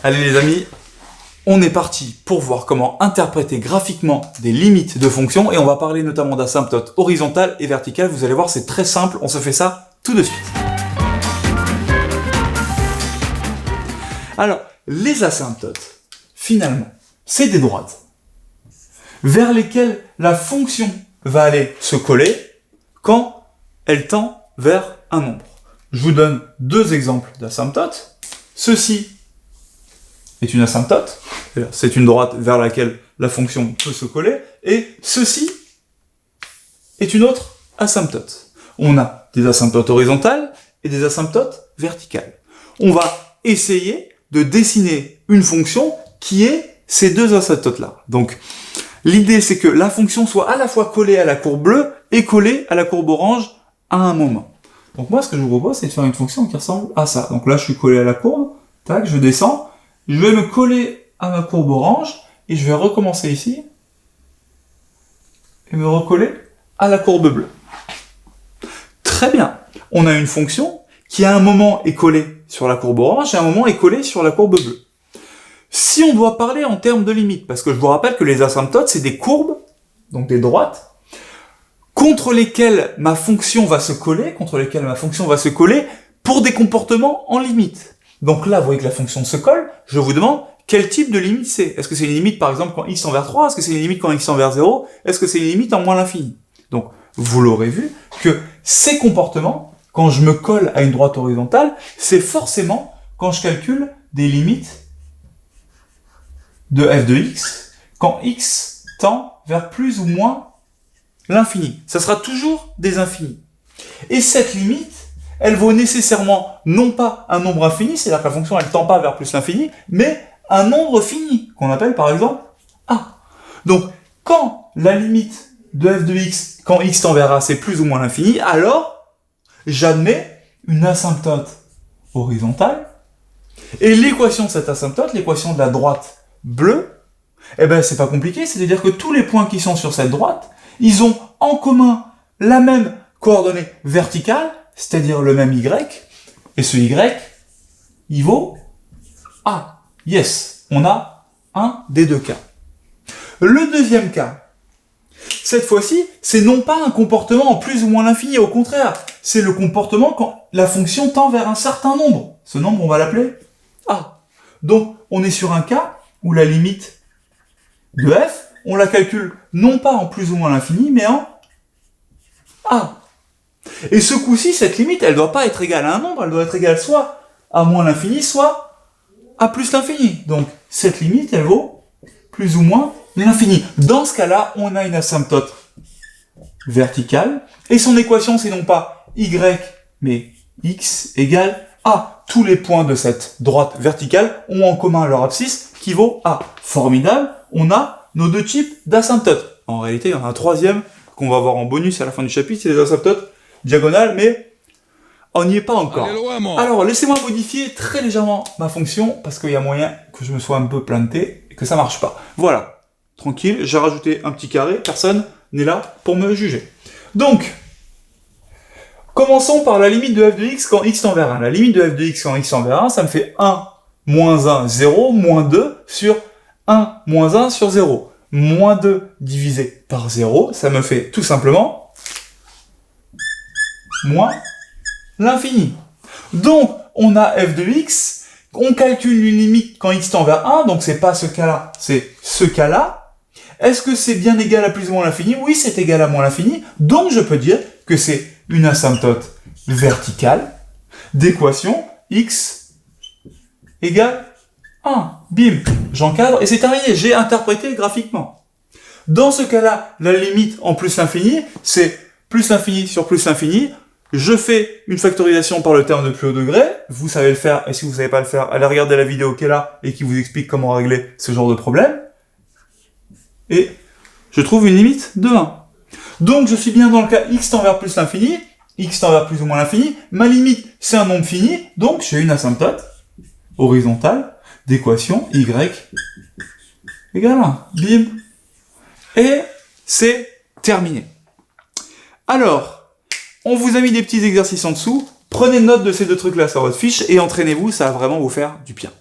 Allez les amis, on est parti pour voir comment interpréter graphiquement des limites de fonctions et on va parler notamment d'asymptotes horizontales et verticales. Vous allez voir, c'est très simple, on se fait ça tout de suite. Alors, les asymptotes, finalement, c'est des droites vers lesquelles la fonction va aller se coller quand elle tend vers un nombre. Je vous donne deux exemples d'asymptotes. Ceci est une asymptote, c'est une droite vers laquelle la fonction peut se coller, et ceci est une autre asymptote. On a des asymptotes horizontales et des asymptotes verticales. On va essayer de dessiner une fonction qui est ces deux asymptotes-là. Donc, l'idée c'est que la fonction soit à la fois collée à la courbe bleue et collée à la courbe orange à un moment. Donc moi, ce que je vous propose, c'est de faire une fonction qui ressemble à ça. Donc là, je suis collé à la courbe, tac, je descends, je vais me coller à ma courbe orange, et je vais recommencer ici, et me recoller à la courbe bleue. Très bien. On a une fonction qui à un moment est collée sur la courbe orange, et à un moment est collée sur la courbe bleue. Si on doit parler en termes de limites, parce que je vous rappelle que les asymptotes, c'est des courbes, donc des droites, contre lesquelles ma fonction va se coller, pour des comportements en limite. Donc là, vous voyez que la fonction se colle, je vous demande quel type de limite c'est. Est-ce que c'est une limite, par exemple, quand x tend vers 3? Est-ce que c'est une limite quand x tend vers 0? Est-ce que c'est une limite en moins l'infini? Donc, vous l'aurez vu, que ces comportements, quand je me colle à une droite horizontale, c'est forcément quand je calcule des limites de f de x, quand x tend vers plus ou moins l'infini. Ça sera toujours des infinis. Et cette limite, elle vaut nécessairement non pas un nombre infini, c'est-à-dire que la fonction elle tend pas vers plus l'infini, mais un nombre fini, qu'on appelle par exemple a. Donc, quand la limite de f de x, quand x tend vers a, c'est plus ou moins l'infini, alors j'admets une asymptote horizontale, et l'équation de cette asymptote, l'équation de la droite bleue, eh ben c'est pas compliqué, c'est-à-dire que tous les points qui sont sur cette droite, ils ont en commun la même coordonnée verticale, c'est-à-dire le même y, et ce y, il vaut a. Yes, on a un des deux cas. Le deuxième cas, cette fois-ci, c'est non pas un comportement en plus ou moins l'infini, au contraire, c'est le comportement quand la fonction tend vers un certain nombre. Ce nombre, on va l'appeler a. Donc, on est sur un cas où la limite de f, on la calcule non pas en plus ou moins l'infini, mais en a. Et ce coup-ci, cette limite, elle doit pas être égale à un nombre, elle doit être égale soit à moins l'infini, soit à plus l'infini. Donc, cette limite, elle vaut plus ou moins l'infini. Dans ce cas-là, on a une asymptote verticale, et son équation, c'est non pas y, mais x égale a. Tous les points de cette droite verticale ont en commun leur abscisse, qui vaut a. Formidable, on a nos deux types d'asymptotes. En réalité, il y en a un troisième qu'on va voir en bonus à la fin du chapitre, c'est les asymptotes diagonales, mais on n'y est pas encore. Alors, laissez-moi modifier très légèrement ma fonction, parce qu'il y a moyen que je me sois un peu planté, et que ça marche pas. Voilà. Tranquille, j'ai rajouté un petit carré, personne n'est là pour me juger. Donc, commençons par la limite de f de x quand x tend vers 1. La limite de f de x quand x tend vers 1, ça me fait 1, moins 1, 0, moins 2 sur 1, moins 1 sur 0. Moins 2 divisé par 0, ça me fait tout simplement moins l'infini. Donc, on a f de x, on calcule une limite quand x tend vers 1, donc c'est pas ce cas-là, c'est ce cas-là. Est-ce que c'est bien égal à plus ou moins l'infini? Oui, c'est égal à moins l'infini, donc je peux dire que c'est une asymptote verticale d'équation x égale 1. Bim, j'encadre et c'est terminé, j'ai interprété graphiquement. Dans ce cas-là, la limite en plus l'infini, c'est plus l'infini sur plus l'infini. Je fais une factorisation par le terme de plus haut degré, vous savez le faire, et si vous ne savez pas le faire, allez regarder la vidéo qui est là et qui vous explique comment régler ce genre de problème. Et je trouve une limite de 1. Donc je suis bien dans le cas x tend vers plus l'infini, x tend vers plus ou moins l'infini, ma limite c'est un nombre fini, donc j'ai une asymptote horizontale d'équation y égale 1. Bim. Et c'est terminé. Alors, on vous a mis des petits exercices en dessous, prenez note de ces deux trucs-là sur votre fiche et entraînez-vous, ça va vraiment vous faire du bien.